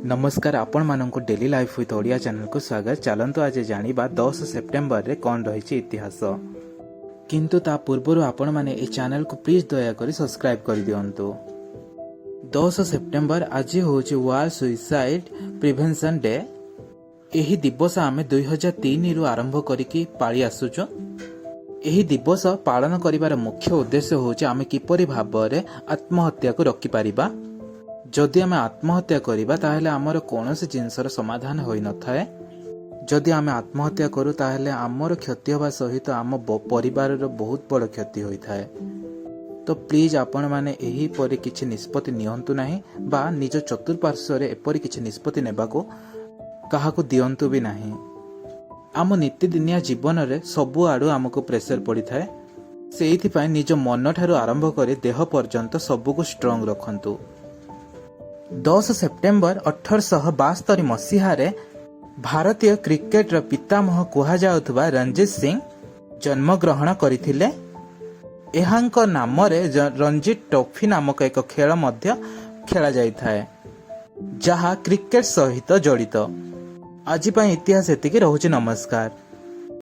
नमस्कार आपण मानक daily life with Odia channel को स्वागत। चलतु आज जानिबा 10 सेप्टेम्बर रे कौन रही इतिहास। किंतु ता पूर्व आपण माने ए चैनल को प्लीज दया करी सब्सक्राइब कर दियंतु। 10 सेप्टेम्बर आज होची वर्ल्ड सुइसाइड प्रिवेंशन डे। एही दिवस आमे 2003 रु आरंभ करिकी पाळी आसुचो। एही दिवस पालन करिवार मुख्य उद्देश्य होची आमे किपरि भाबरे आत्महत्या को रोकी पारिबा। जदि आमे आत्महत्या करिबा ताहेले हमर कोनोसी जिंसर समाधान होई न थाए। जदि आमे आत्महत्या करू ताहेले हमर क्षति होबा सहित आम परिवार बहुत बड़ क्षति होई थाए। तो प्लीज आपण माने एही परि किछि निष्पत्ति नियंतु नाही बा निज चतुर्पार्श्व रे एपरि किछि निष्पत्ति नेबाको काहाकू दियंतु भी नाही। आम नित्यदिनिया जीवन रे सबु आडू हमको प्रेशर पड़ी थाए। सेइथि पय निज मन ठारू आरंभ करी देह पर्यंत सबुको स्ट्रांग रखंतु। 10 सेप्टेम्बर 1872 मसीह भारतीय क्रिकेट र पितामह कुहा जाउथबा रणजीत सिंह जन्म ग्रहण करिथिले। एहांक नाम रे रणजीत ट्रॉफी नामक एक खेल मध्य खेला जाई थाए जहा क्रिकेट सहित जड़ित। आज इतिहास एतिकी रहुछि। नमस्कार।